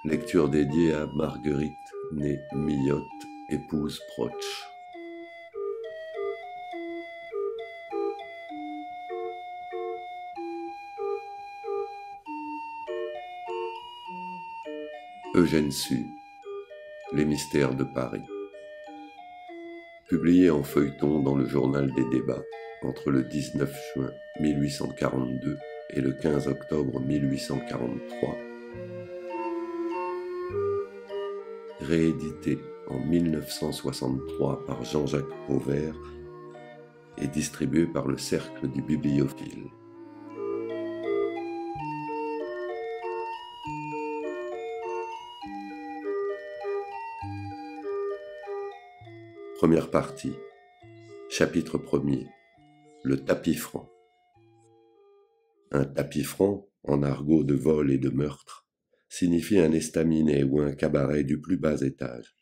Lecture dédiée à Marguerite, née Millotte, épouse Proch. Eugène Sue, Les mystères de Paris. Publié en feuilleton dans le journal des débats entre le 19 juin 1842 et le 15 octobre 1843. Réédité en 1963 par Jean-Jacques Pauvert et distribué par le Cercle du Bibliophile. Première partie. Chapitre 1er. Le tapis franc. Un tapis franc, en argot de vol et de meurtre, signifie un estaminet ou un cabaret du plus bas étage.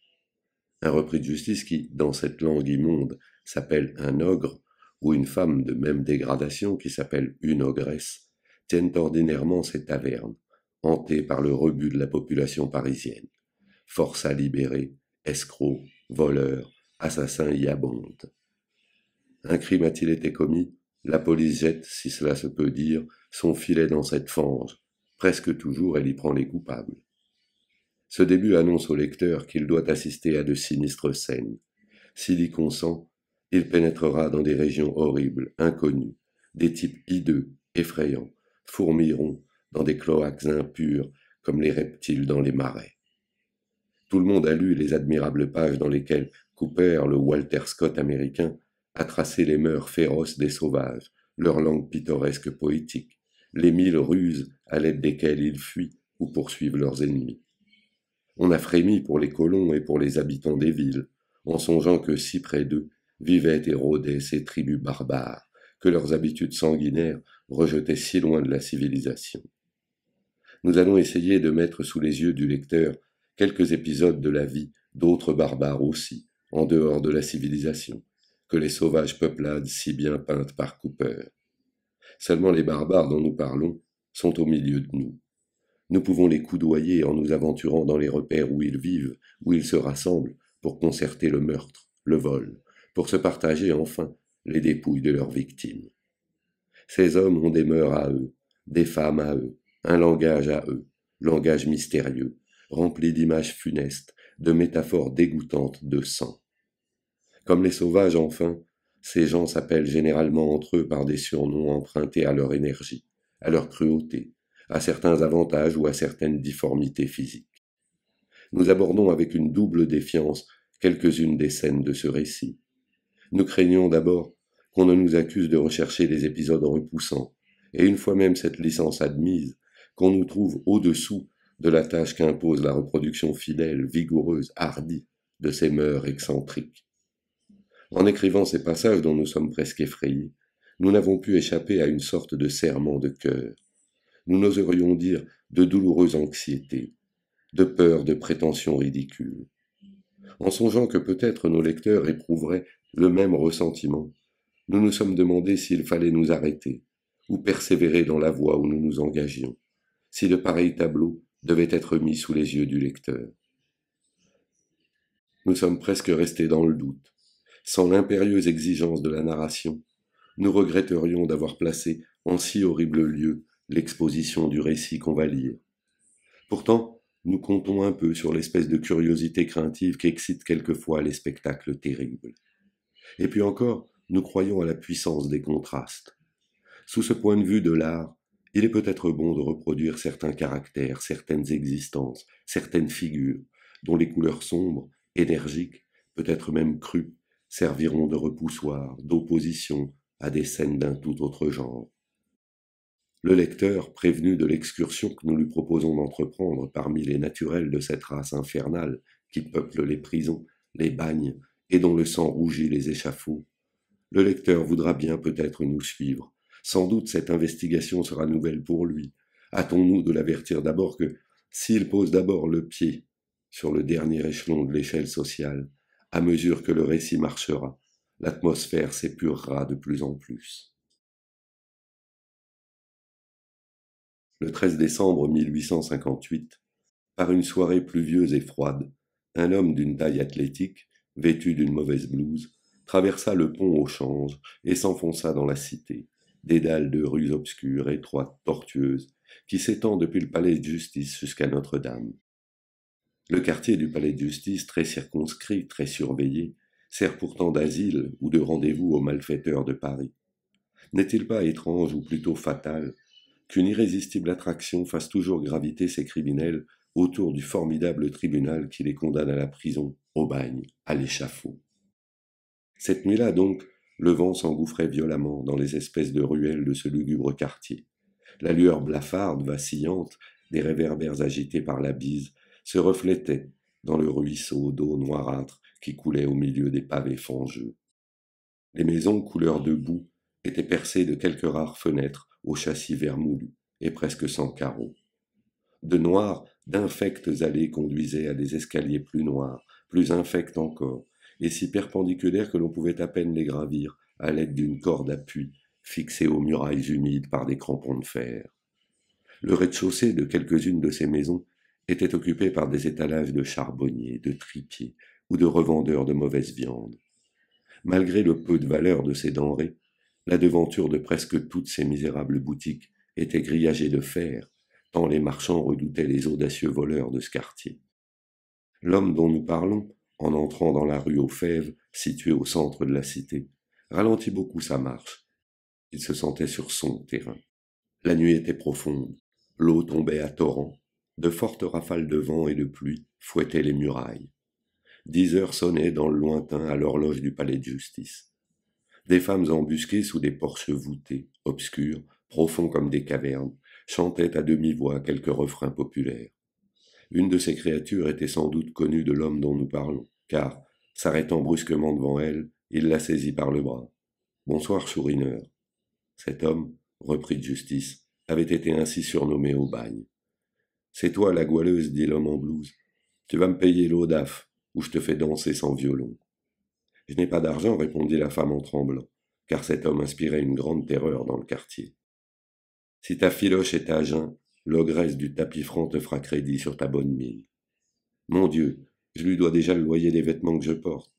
Un repris de justice qui, dans cette langue immonde, s'appelle un ogre, ou une femme de même dégradation qui s'appelle une ogresse, tiennent ordinairement ces tavernes, hantées par le rebut de la population parisienne. Forçats libérés, escrocs, voleurs, assassins y abondent. Un crime a-t-il été commis? La police jette, si cela se peut dire, son filet dans cette fange. Presque toujours, elle y prend les coupables. Ce début annonce au lecteur qu'il doit assister à de sinistres scènes. S'il y consent, il pénétrera dans des régions horribles, inconnues, des types hideux, effrayants, fourmilleront dans des cloaques impurs comme les reptiles dans les marais. Tout le monde a lu les admirables pages dans lesquelles Cooper, le Walter Scott américain, a tracé les mœurs féroces des sauvages, leur langue pittoresque poétique, les 1000 ruses à l'aide desquelles ils fuient ou poursuivent leurs ennemis. On a frémi pour les colons et pour les habitants des villes, en songeant que si près d'eux vivaient et rôdaient ces tribus barbares, que leurs habitudes sanguinaires rejetaient si loin de la civilisation. Nous allons essayer de mettre sous les yeux du lecteur quelques épisodes de la vie d'autres barbares aussi, en dehors de la civilisation, que les sauvages peuplades si bien peintes par Cooper. Seulement les barbares dont nous parlons sont au milieu de nous. Nous pouvons les coudoyer en nous aventurant dans les repères où ils vivent, où ils se rassemblent, pour concerter le meurtre, le vol, pour se partager enfin les dépouilles de leurs victimes. Ces hommes ont des mœurs à eux, des femmes à eux, un langage à eux, langage mystérieux, rempli d'images funestes, de métaphores dégoûtantes de sang. Comme les sauvages enfin, ces gens s'appellent généralement entre eux par des surnoms empruntés à leur énergie, à leur cruauté, à certains avantages ou à certaines difformités physiques. Nous abordons avec une double défiance quelques-unes des scènes de ce récit. Nous craignons d'abord qu'on ne nous accuse de rechercher des épisodes repoussants, et une fois même cette licence admise, qu'on nous trouve au-dessous de la tâche qu'impose la reproduction fidèle, vigoureuse, hardie de ces mœurs excentriques. En écrivant ces passages dont nous sommes presque effrayés, nous n'avons pu échapper à une sorte de serrement de cœur. Nous n'oserions dire de douloureuse anxiété, de peur de prétentions ridicules. En songeant que peut-être nos lecteurs éprouveraient le même ressentiment, nous nous sommes demandé s'il fallait nous arrêter, ou persévérer dans la voie où nous nous engagions, si de pareils tableaux devaient être mis sous les yeux du lecteur. Nous sommes presque restés dans le doute. Sans l'impérieuse exigence de la narration, nous regretterions d'avoir placé en si horrible lieu l'exposition du récit qu'on va lire. Pourtant, nous comptons un peu sur l'espèce de curiosité craintive qu'excite quelquefois les spectacles terribles. Et puis encore, nous croyons à la puissance des contrastes. Sous ce point de vue de l'art, il est peut-être bon de reproduire certains caractères, certaines existences, certaines figures, dont les couleurs sombres, énergiques, peut-être même crues, serviront de repoussoir, d'opposition à des scènes d'un tout autre genre. Le lecteur, prévenu de l'excursion que nous lui proposons d'entreprendre parmi les naturels de cette race infernale qui peuple les prisons, les bagnes et dont le sang rougit les échafauds, le lecteur voudra bien peut-être nous suivre. Sans doute cette investigation sera nouvelle pour lui. Hâtons-nous de l'avertir d'abord que, s'il pose d'abord le pied sur le dernier échelon de l'échelle sociale, à mesure que le récit marchera, l'atmosphère s'épurera de plus en plus. Le 13 décembre 1858, Par une soirée pluvieuse et froide, un homme d'une taille athlétique, vêtu d'une mauvaise blouse, traversa le pont au change et s'enfonça dans la cité, dédale de rues obscures, étroites, tortueuses, qui s'étend depuis le palais de justice jusqu'à Notre-Dame. Le quartier du palais de justice, très circonscrit, très surveillé, sert pourtant d'asile ou de rendez-vous aux malfaiteurs de Paris. N'est-il pas étrange, ou plutôt fatal, qu'une irrésistible attraction fasse toujours graviter ces criminels autour du formidable tribunal qui les condamne à la prison, au bagne, à l'échafaud? Cette nuit-là donc, le vent s'engouffrait violemment dans les espèces de ruelles de ce lugubre quartier. La lueur blafarde, vacillante, des réverbères agités par la bise, se reflétait dans le ruisseau d'eau noirâtre qui coulait au milieu des pavés fangeux. Les maisons couleur de boue étaient percées de quelques rares fenêtres au châssis vermoulu et presque sans carreaux. De noires, d'infectes allées conduisaient à des escaliers plus noirs, plus infects encore, et si perpendiculaires que l'on pouvait à peine les gravir à l'aide d'une corde à puits fixée aux murailles humides par des crampons de fer. Le rez-de-chaussée de quelques-unes de ces maisons était occupé par des étalages de charbonniers, de tripiers ou de revendeurs de mauvaise viande. Malgré le peu de valeur de ces denrées, la devanture de presque toutes ces misérables boutiques était grillagée de fer, tant les marchands redoutaient les audacieux voleurs de ce quartier. L'homme dont nous parlons, en entrant dans la rue aux Fèves, située au centre de la cité, ralentit beaucoup sa marche. Il se sentait sur son terrain. La nuit était profonde, l'eau tombait à torrents, de fortes rafales de vent et de pluie fouettaient les murailles. 10 heures sonnaient dans le lointain à l'horloge du palais de justice. Des femmes embusquées sous des porches voûtés, obscurs, profonds comme des cavernes, chantaient à demi-voix quelques refrains populaires. Une de ces créatures était sans doute connue de l'homme dont nous parlons, car, s'arrêtant brusquement devant elle, il la saisit par le bras. « Bonsoir, Chourineur. » Cet homme, repris de justice, avait été ainsi surnommé au bagne. « C'est toi la goualeuse, dit l'homme en blouse. Tu vas me payer l'eau d'af, ou je te fais danser sans violon. » « Je n'ai pas d'argent, répondit la femme en tremblant, car cet homme inspirait une grande terreur dans le quartier. « Si ta filoche est à jeun, l'ogresse du tapis franc te fera crédit sur ta bonne mine. »« Mon Dieu, je lui dois déjà le loyer des vêtements que je porte. »«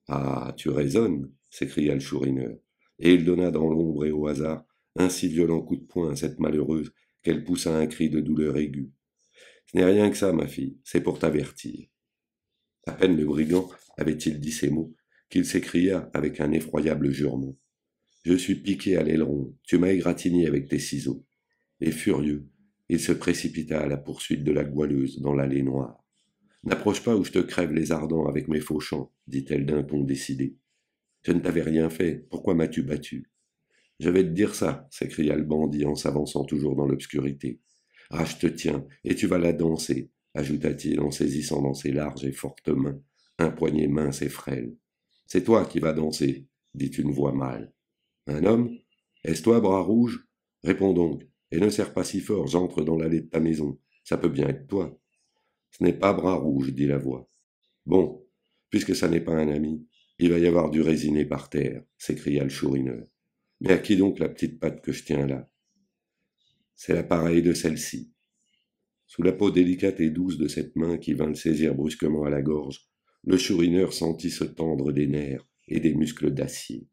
Ah, tu raisonnes, s'écria le chourineur, et il donna dans l'ombre et au hasard un si violent coup de poing à cette malheureuse qu'elle poussa un cri de douleur aiguë. « Ce n'est rien que ça, ma fille, c'est pour t'avertir. » À peine le brigand avait-il dit ces mots qu'il s'écria avec un effroyable jurement. « Je suis piqué à l'aileron, tu m'as égratigné avec tes ciseaux. » Et furieux, il se précipita à la poursuite de la goualeuse dans l'allée noire. « N'approche pas ou je te crève les ardents avec mes fauchants, dit-elle d'un ton décidé. Je ne t'avais rien fait, pourquoi m'as-tu battu? Je vais te dire ça, s'écria le bandit en s'avançant toujours dans l'obscurité. Ah, je te tiens, et tu vas la danser, ajouta-t-il en saisissant dans ses larges et fortes mains un poignet mince et frêle. C'est toi qui vas danser, dit une voix mâle. Un homme? Est-ce toi, bras rouge? Réponds donc, et ne serre pas si fort, j'entre dans l'allée de ta maison. Ça peut bien être toi. Ce n'est pas bras rouge, dit la voix. Bon, puisque ça n'est pas un ami, il va y avoir du résiné par terre, s'écria le chourineur. Mais à qui donc la petite patte que je tiens là? C'est l'appareil de celle-ci. Sous la peau délicate et douce de cette main qui vint le saisir brusquement à la gorge, le chourineur sentit se tendre des nerfs et des muscles d'acier.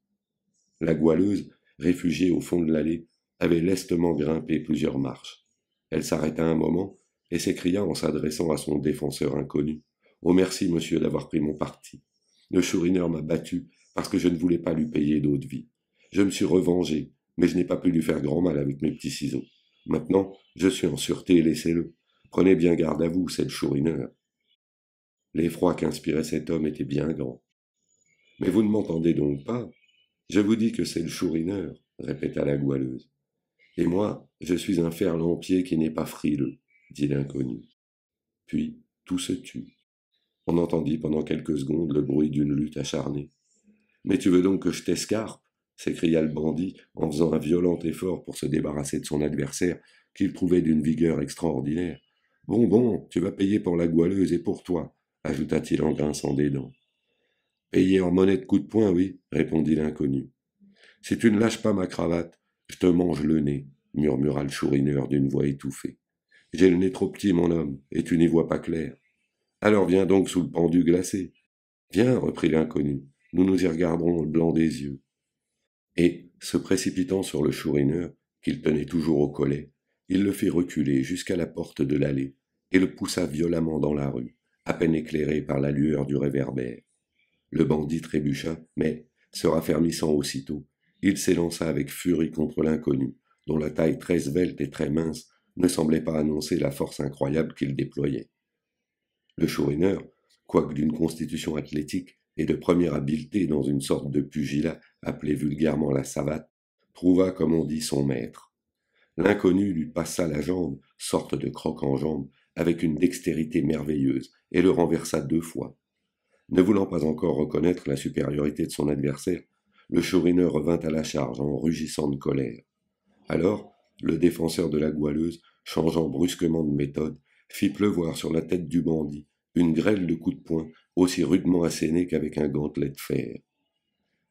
La goualeuse, réfugiée au fond de l'allée, avait lestement grimpé plusieurs marches. Elle s'arrêta un moment et s'écria en s'adressant à son défenseur inconnu. « Oh merci, monsieur, d'avoir pris mon parti. Le chourineur m'a battu parce que je ne voulais pas lui payer d'eau de vie. Je me suis revengé, mais je n'ai pas pu lui faire grand mal avec mes petits ciseaux. Maintenant, je suis en sûreté, laissez-le. Prenez bien garde à vous, c'est le chourineur. » L'effroi qu'inspirait cet homme était bien grand. « Mais vous ne m'entendez donc pas? Je vous dis que c'est le chourineur, répéta la goualeuse. Et moi, je suis un fer-lampier qui n'est pas frileux, dit l'inconnu. Puis, tout se tut. On entendit pendant quelques secondes le bruit d'une lutte acharnée. « Mais tu veux donc que je t'escarpe » s'écria le bandit en faisant un violent effort pour se débarrasser de son adversaire qu'il trouvait d'une vigueur extraordinaire. « Bon, bon, tu vas payer pour la goualeuse et pour toi, ajouta-t-il en grinçant des dents. « Payer en monnaie de coups de poing, oui, répondit l'inconnu. « Si tu ne lâches pas ma cravate, je te mange le nez, murmura le chourineur d'une voix étouffée. J'ai le nez trop petit, mon homme, et tu n'y vois pas clair. Alors viens donc sous le pendu glacé. Viens, reprit l'inconnu, nous nous y regarderons le blanc des yeux. Et, se précipitant sur le chourineur, qu'il tenait toujours au collet, il le fit reculer jusqu'à la porte de l'allée, et le poussa violemment dans la rue, à peine éclairée par la lueur du réverbère. Le bandit trébucha, mais, se raffermissant aussitôt, il s'élança avec furie contre l'inconnu, dont la taille très svelte et très mince ne semblait pas annoncer la force incroyable qu'il déployait. Le chourineur, quoique d'une constitution athlétique et de première habileté dans une sorte de pugilat appelé vulgairement la savate, trouva, comme on dit, son maître. L'inconnu lui passa la jambe, sorte de croc en jambe, avec une dextérité merveilleuse, et le renversa 2 fois. Ne voulant pas encore reconnaître la supériorité de son adversaire, le chourineur revint à la charge en rugissant de colère. Alors, le défenseur de la goualeuse, changeant brusquement de méthode, fit pleuvoir sur la tête du bandit une grêle de coups de poing aussi rudement assénés qu'avec un gantelet de fer.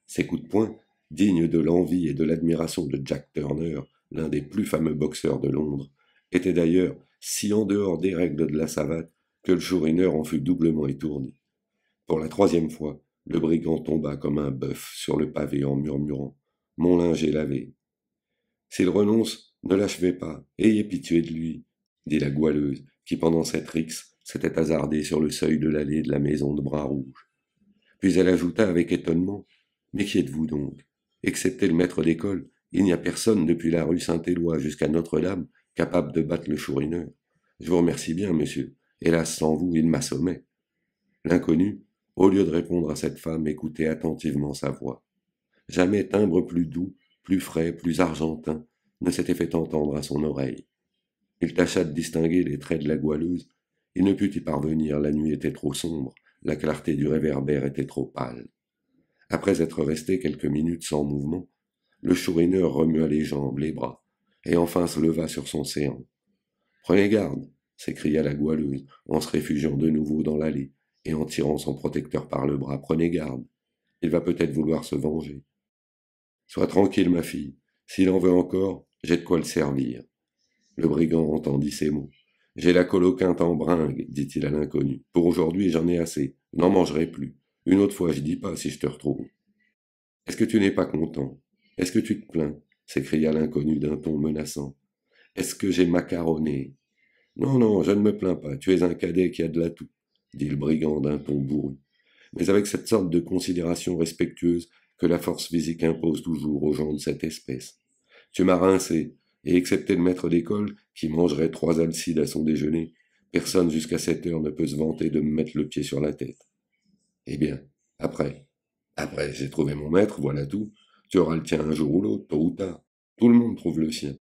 Ces coups de poing, dignes de l'envie et de l'admiration de Jack Turner, l'un des plus fameux boxeurs de Londres, étaient d'ailleurs si en dehors des règles de la savate que le chourineur en fut doublement étourdi. Pour la 3e fois, le brigand tomba comme un bœuf sur le pavé en murmurant « Mon linge est lavé ». S'il renonce, ne l'achevez pas, ayez pitié de lui, dit la goualeuse, qui pendant cette rixe s'était hasardée sur le seuil de l'allée de la maison de Bras-Rouge. Puis elle ajouta avec étonnement, « Mais qui êtes-vous donc? Excepté le maître d'école, il n'y a personne depuis la rue Saint-Éloi jusqu'à Notre-Dame capable de battre le chourineur. Je vous remercie bien, monsieur. Hélas, sans vous, il m'assommait. » L'inconnu, au lieu de répondre à cette femme, écoutait attentivement sa voix. Jamais timbre plus doux, plus frais, plus argentin ne s'était fait entendre à son oreille. Il tâcha de distinguer les traits de la goualeuse. Il ne put y parvenir, la nuit était trop sombre, la clarté du réverbère était trop pâle. Après être resté quelques minutes sans mouvement, le chourineur remua les jambes, les bras, et enfin se leva sur son séant. « Prenez garde !» s'écria la goualeuse, en se réfugiant de nouveau dans l'allée, et en tirant son protecteur par le bras. « Prenez garde, il va peut-être vouloir se venger. » « Sois tranquille, ma fille, s'il en veut encore, j'ai de quoi le servir. » Le brigand entendit ces mots. « J'ai la coloquinte en bringue, dit-il à l'inconnu. Pour aujourd'hui, j'en ai assez, je n'en mangerai plus. Une autre fois, je dis pas si je te retrouve. » « Est-ce que tu n'es pas content? Est-ce que tu te plains? » s'écria l'inconnu d'un ton menaçant. « Est-ce que j'ai macaronné? »« Non, non, je ne me plains pas, tu es un cadet qui a de l'atout, » dit le brigand d'un ton bourru, mais avec cette sorte de considération respectueuse que la force physique impose toujours aux gens de cette espèce. Tu m'as rincé, et excepté le maître d'école, qui mangerait 3 alcides à son déjeuner, personne jusqu'à 7 heures ne peut se vanter de me mettre le pied sur la tête. Eh bien, après, j'ai trouvé mon maître, voilà tout. Tu auras le tien un jour ou l'autre, tôt ou tard. Tout le monde trouve le sien.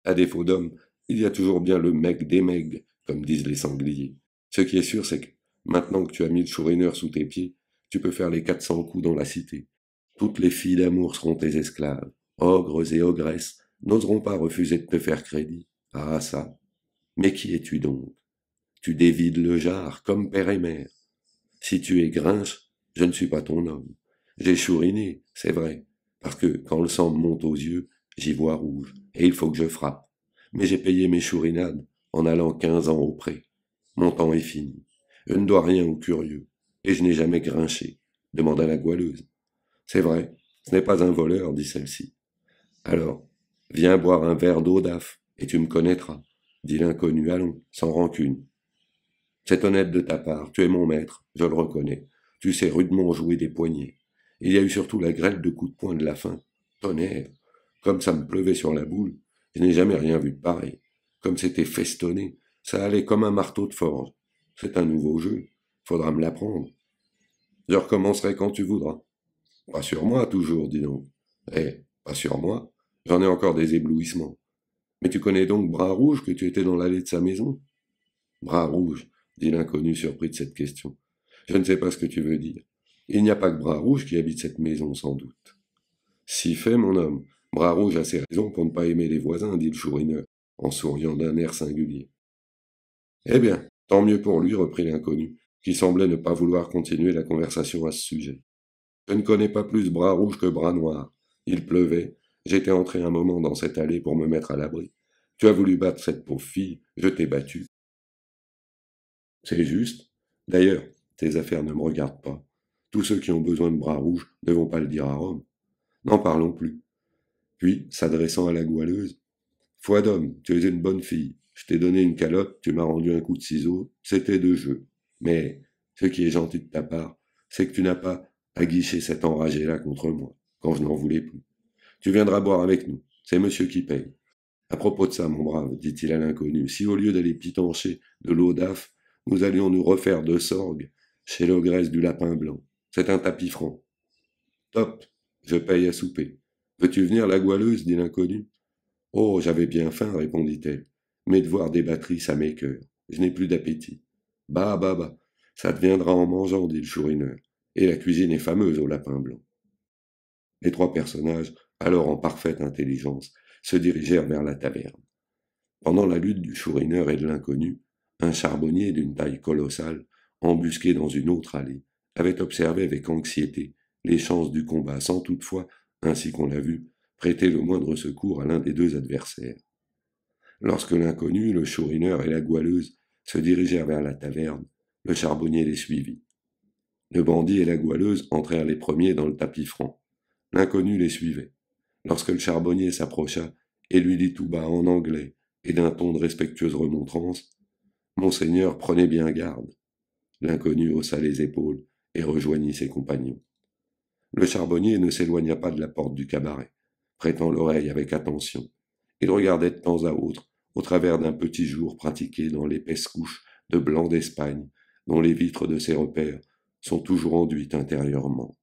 À défaut d'homme, il y a toujours bien le mec des megs, comme disent les sangliers. Ce qui est sûr, c'est que, maintenant que tu as mis le chourineur sous tes pieds, tu peux faire les 400 coups dans la cité. Toutes les filles d'amour seront tes esclaves. Ogres et ogresses n'oseront pas refuser de te faire crédit. Ah ça. Mais qui es-tu donc? Tu dévides le jard comme père et mère. Si tu es Grinche, je ne suis pas ton homme. J'ai chouriné, c'est vrai, parce que quand le sang me monte aux yeux, j'y vois rouge, et il faut que je frappe. Mais j'ai payé mes chourinades en allant 15 ans au pré. Mon temps est fini. Je ne dois rien aux curieux, et je n'ai jamais grinché, demanda la goualeuse. C'est vrai, ce n'est pas un voleur, dit celle-ci. Alors, viens boire un verre d'eau d'af, et tu me connaîtras, dit l'inconnu, allons, sans rancune. C'est honnête de ta part, tu es mon maître, je le reconnais. Tu sais rudement jouer des poignets. Il y a eu surtout la grêle de coups de poing de la fin. Tonnerre, comme ça me pleuvait sur la boule, je n'ai jamais rien vu de pareil. Comme c'était festonné, ça allait comme un marteau de forge. C'est un nouveau jeu, faudra me l'apprendre. Je recommencerai quand tu voudras. Pas sur moi, toujours, dis donc. Eh, pas sur moi, j'en ai encore des éblouissements. Mais tu connais donc Bras-Rouge que tu étais dans l'allée de sa maison? Bras-Rouge, dit l'inconnu surpris de cette question. Je ne sais pas ce que tu veux dire. Il n'y a pas que Bras-Rouge qui habite cette maison, sans doute. Si fait, mon homme, Bras-Rouge a ses raisons pour ne pas aimer les voisins, dit le chourineur, en souriant d'un air singulier. Eh bien, tant mieux pour lui, reprit l'inconnu, qui semblait ne pas vouloir continuer la conversation à ce sujet. Je ne connais pas plus Bras-Rouge que Bras-Noir. Il pleuvait, j'étais entré un moment dans cette allée pour me mettre à l'abri. Tu as voulu battre cette pauvre fille, je t'ai battu. C'est juste. D'ailleurs, tes affaires ne me regardent pas. Tous ceux qui ont besoin de bras rouges ne vont pas le dire à Rome. N'en parlons plus. Puis, s'adressant à la goualeuse, foi d'homme, tu es une bonne fille. Je t'ai donné une calotte, tu m'as rendu un coup de ciseau, c'était de jeu. Mais, ce qui est gentil de ta part, c'est que tu n'as pas aguiché cet enragé-là contre moi, quand je n'en voulais plus. Tu viendras boire avec nous, c'est monsieur qui paye. À propos de ça, mon brave, dit-il à l'inconnu, si au lieu d'aller pitancher de l'eau d'aff, nous allions nous refaire de sorgue chez l'ogresse du lapin blanc. C'est un tapis franc. Top, je paye à souper. Veux-tu venir, la goualeuse, dit l'inconnu. Oh, j'avais bien faim, répondit-elle. Mais de voir des batteries, ça m'écœure. Je n'ai plus d'appétit. Bah, ça deviendra en mangeant, dit le chourineur. Et la cuisine est fameuse au lapin blanc. Les trois personnages, alors en parfaite intelligence, se dirigèrent vers la taverne. Pendant la lutte du chourineur et de l'inconnu, un charbonnier d'une taille colossale, embusqué dans une autre allée, avait observé avec anxiété les chances du combat sans toutefois, ainsi qu'on l'a vu, prêter le moindre secours à l'un des deux adversaires. Lorsque l'inconnu, le chourineur et la goualeuse se dirigèrent vers la taverne, le charbonnier les suivit. Le bandit et la goualeuse entrèrent les premiers dans le tapis franc. L'inconnu les suivait. Lorsque le charbonnier s'approcha et lui dit tout bas en anglais et d'un ton de respectueuse remontrance, « Monseigneur, prenez bien garde !» L'inconnu haussa les épaules et rejoignit ses compagnons. Le charbonnier ne s'éloigna pas de la porte du cabaret, prêtant l'oreille avec attention. Il regardait de temps à autre au travers d'un petit jour pratiqué dans l'épaisse couche de blanc d'Espagne, dont les vitres de ses repères sont toujours enduites intérieurement.